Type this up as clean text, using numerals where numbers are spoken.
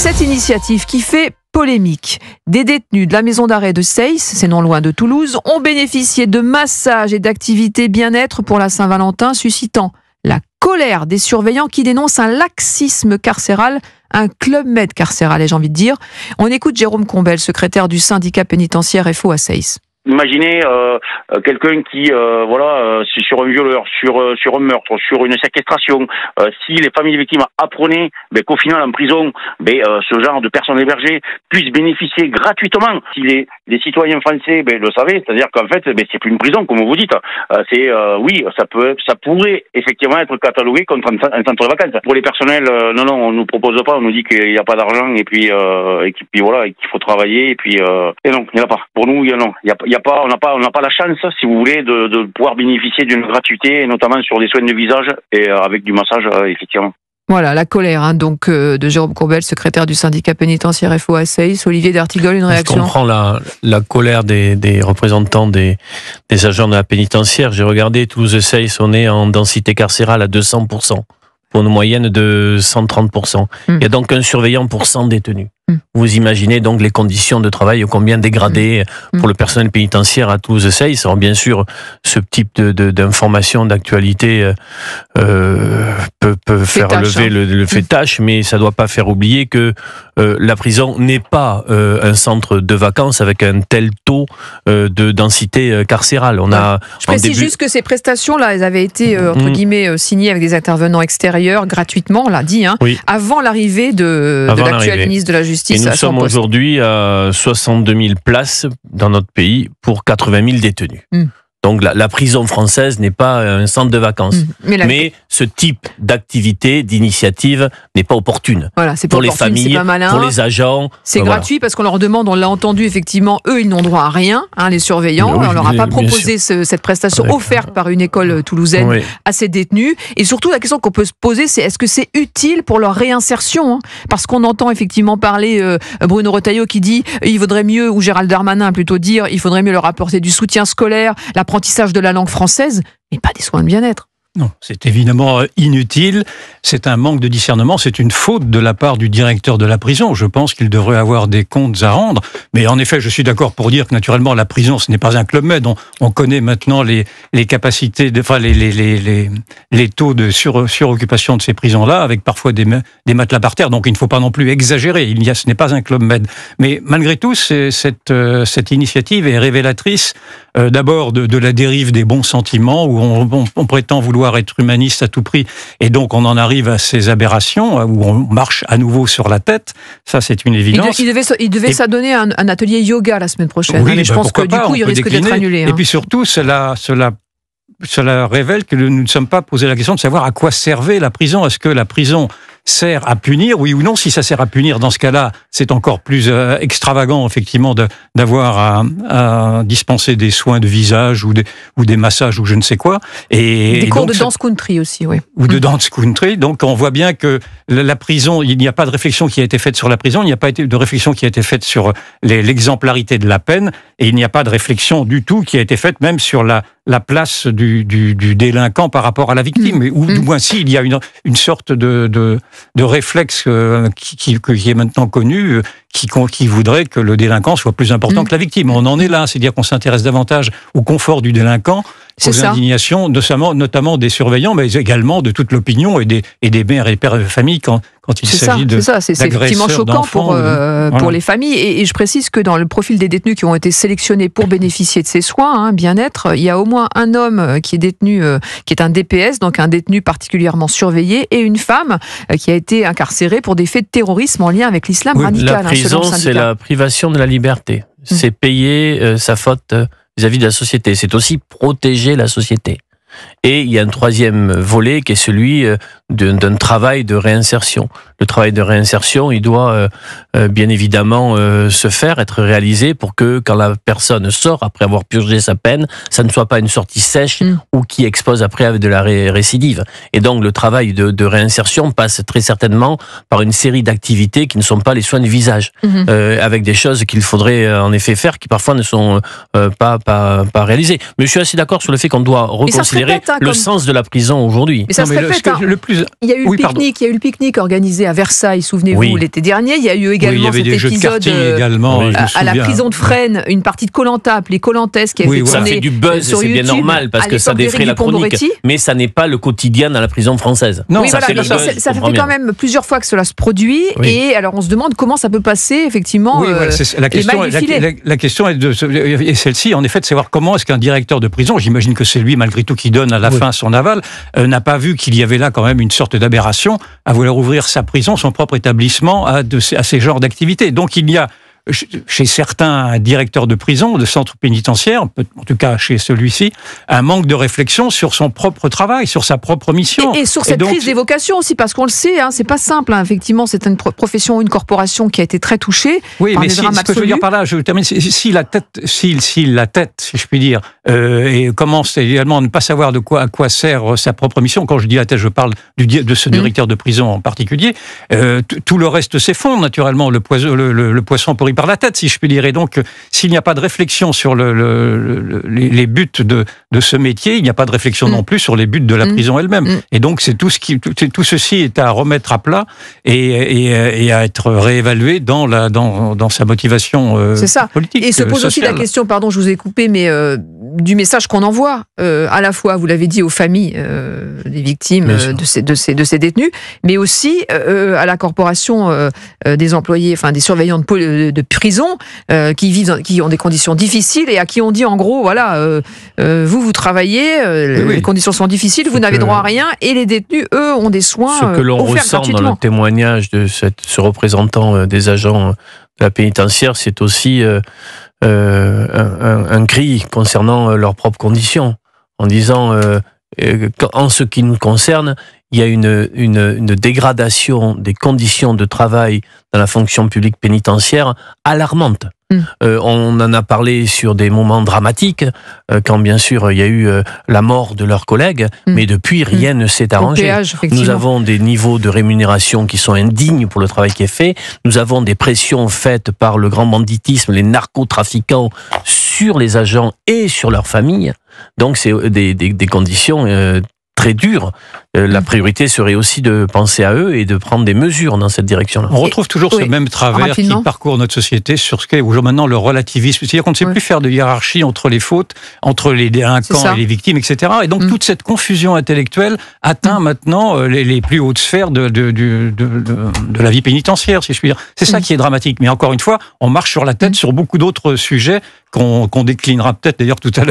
Cette initiative qui fait polémique. Des détenus de la maison d'arrêt de Seyss, c'est non loin de Toulouse, ont bénéficié de massages et d'activités bien-être pour la Saint-Valentin, suscitant la colère des surveillants qui dénoncent un laxisme carcéral, un club med carcéral, ai-je envie de dire. On écoute Jérôme Combel, secrétaire du syndicat pénitentiaire FO à Seyss. Imaginez quelqu'un qui sur un violeur, sur un meurtre, sur une séquestration, si les familles victimes apprenaient qu'au final en prison ce genre de personnes hébergées puissent bénéficier gratuitement. Si les citoyens français le savaient, c'est-à-dire qu'en fait c'est plus une prison comme vous dites. Ça pourrait effectivement être catalogué contre un centre de vacances. Pour les personnels, non, on nous propose pas, on nous dit qu'il n'y a pas d'argent et puis qu'il faut travailler et non, il n'y en a pas. Pour nous, on n'a pas la chance, si vous voulez, de pouvoir bénéficier d'une gratuité, notamment sur des soins de visage et avec du massage, effectivement. Voilà, la colère de Jérôme Combel, secrétaire du syndicat pénitentiaire FO à Seyss. Olivier d'Artigol, une réaction? Je comprends la colère des représentants des agents de la pénitentiaire. J'ai regardé Toulouse-Seyss, on est en densité carcérale à 200%, pour une moyenne de 130%. Il y a donc un surveillant pour 100 détenus. Vous imaginez donc les conditions de travail combien dégradées pour le personnel pénitentiaire à Toulouse-Seyss. Alors bien sûr, ce type d'information, d'actualité peut faire lever le fait tâche, mais ça ne doit pas faire oublier que la prison n'est pas un centre de vacances avec un tel taux de densité carcérale. Je précise juste que ces prestations-là, elles avaient été entre guillemets signées avec des intervenants extérieurs gratuitement, on l'a dit, avant l'arrivée de l'actuel ministre de la Justice. Et nous sommes aujourd'hui à 62 000 places dans notre pays pour 80 000 détenus. Donc la prison française n'est pas un centre de vacances. Mais ce type d'activité, d'initiative n'est pas opportune. Voilà, c'est pour les familles, pour les agents. C'est gratuit parce qu'on leur demande, on l'a entendu effectivement, eux ils n'ont droit à rien, les surveillants. On leur a pas proposé cette prestation offerte par une école toulousaine à ces détenus. Et surtout la question qu'on peut se poser, c'est est-ce que c'est utile pour leur réinsertion, Parce qu'on entend effectivement parler Bruno Retailleau qui dit il vaudrait mieux, ou Gérald Darmanin plutôt dire, il faudrait mieux leur apporter du soutien scolaire, l'apprentissage de la langue française, mais pas des soins de bien-être. Non, c'est évidemment inutile, c'est un manque de discernement, c'est une faute de la part du directeur de la prison. Je pense qu'il devrait avoir des comptes à rendre, mais en effet, je suis d'accord pour dire que naturellement la prison, ce n'est pas un club med. On connaît maintenant les capacités, les taux de suroccupation de ces prisons-là, avec parfois des matelas par terre, donc il ne faut pas non plus exagérer, ce n'est pas un club med. Mais malgré tout, cette initiative est révélatrice d'abord de la dérive des bons sentiments, où on prétend vouloir être humaniste à tout prix, et donc on en arrive à ces aberrations où on marche à nouveau sur la tête. Ça, c'est une évidence. Il devait s'adonner à un atelier yoga la semaine prochaine, mais je pense que du coup, il risque d'être annulé. Et puis surtout, cela révèle que nous ne sommes pas posé la question de savoir à quoi servait la prison. Est-ce que la prison sert à punir, oui ou non? Si ça sert à punir, dans ce cas-là, c'est encore plus extravagant, effectivement, d'avoir à dispenser des soins de visage ou des massages ou je ne sais quoi. Des cours de dance country aussi, oui. Ou de dance country. Donc, on voit bien que la prison, il n'y a pas de réflexion qui a été faite sur la prison, il n'y a pas de réflexion qui a été faite sur l'exemplarité de la peine, et il n'y a pas de réflexion du tout qui a été faite même sur la place du délinquant par rapport à la victime, ou du moins s'il y a une sorte de réflexe qui est maintenant connu, qui voudrait que le délinquant soit plus important que la victime. On en est là, c'est-à-dire qu'on s'intéresse davantage au confort du délinquant, aux indignations, notamment des surveillants, mais également de toute l'opinion et des mères et pères de famille quand il s'agit de c'est effectivement choquant pour les familles. Et je précise que dans le profil des détenus qui ont été sélectionnés pour bénéficier de ces soins, bien-être, il y a au moins un homme qui est détenu, qui est un DPS, donc un détenu particulièrement surveillé, et une femme qui a été incarcérée pour des faits de terrorisme en lien avec l'islam radical. La prison, c'est la privation de la liberté. C'est payer sa faute vis-à-vis de la société. C'est aussi protéger la société. Et il y a un troisième volet qui est celui d'un travail de réinsertion. Le travail de réinsertion, il doit bien évidemment se faire, être réalisé pour que quand la personne sort après avoir purgé sa peine, ça ne soit pas une sortie sèche ou qui expose après avec de la récidive. Et donc le travail de réinsertion passe très certainement par une série d'activités qui ne sont pas les soins de visage, avec des choses qu'il faudrait en effet faire qui parfois ne sont pas réalisées. Mais je suis assez d'accord sur le fait qu'on doit reconsidérer le sens de la prison aujourd'hui. Mais ça se répète. Il y a eu le pique-nique organisé à Versailles, souvenez-vous, l'été dernier. Il y a eu également cet épisode à la prison de Fresnes, une partie de Koh-Lanta, appelée Koh-Lantès, qui a été tournée ça fait du buzz, sur c'est bien YouTube, normal, parce que ça défraie la chronique. Mais ça n'est pas le quotidien dans la prison française. Non, ça fait quand même plusieurs fois que cela se produit. Et alors, on se demande comment ça peut passer, effectivement, la question est celle-ci, en effet, de savoir comment est-ce qu'un directeur de prison, j'imagine que c'est lui, malgré tout, qui donne à la fin son aval, n'a pas vu qu'il y avait là quand même une sorte d'aberration à vouloir ouvrir sa prison, son propre établissement, à ces genres d'activités. Donc il y a chez certains directeurs de prison, de centres pénitentiaires, en tout cas chez celui-ci, un manque de réflexion sur son propre travail, sur sa propre mission. Et sur cette crise des vocations aussi, parce qu'on le sait, c'est pas simple. Effectivement, c'est une profession, une corporation qui a été très touchée par des drames absolus. Ce que je veux dire par là, je termine, si la tête, si je puis dire, et commence également à ne pas savoir à quoi sert sa propre mission, quand je dis la tête, je parle de ce directeur de prison en particulier, tout le reste s'effondre naturellement, le poisson pourrit par la tête, si je puis dire. Et donc, s'il n'y a pas de réflexion sur les buts de ce métier, il n'y a pas de réflexion non plus sur les buts de la prison elle-même. Et donc, tout ceci est à remettre à plat et à être réévalué dans sa motivation politique. Et se pose aussi la question, pardon, je vous ai coupé, mais du message qu'on envoie, à la fois, vous l'avez dit, aux familles des victimes de ces détenus, mais aussi à la corporation des employés, enfin des surveillants de prison qui ont des conditions difficiles et à qui on dit en gros, voilà, vous travaillez, les conditions sont difficiles, vous n'avez droit à rien, et les détenus, eux, ont des soins offerts gratuitement. Ce que l'on ressent dans le témoignage de ce représentant des agents de la pénitentiaire, c'est aussi un cri concernant leurs propres conditions, en disant, en ce qui nous concerne, il y a une dégradation des conditions de travail dans la fonction publique pénitentiaire alarmante. On en a parlé sur des moments dramatiques, quand bien sûr il y a eu la mort de leurs collègues, mais depuis rien ne s'est arrangé. Nous avons des niveaux de rémunération qui sont indignes pour le travail qui est fait. Nous avons des pressions faites par le grand banditisme, les narcotrafiquants sur les agents et sur leurs familles. Donc c'est des conditions très dur. La priorité serait aussi de penser à eux et de prendre des mesures dans cette direction-là. On retrouve toujours ce même travers qui parcourt notre société sur ce qu'est aujourd'hui maintenant le relativisme. C'est-à-dire qu'on ne sait plus faire de hiérarchie entre les fautes, entre les délinquants et les victimes, etc. Et donc toute cette confusion intellectuelle atteint maintenant les plus hautes sphères de la vie pénitentiaire, si je puis dire. C'est ça qui est dramatique. Mais encore une fois, on marche sur la tête sur beaucoup d'autres sujets qu'on déclinera peut-être d'ailleurs tout à l'heure.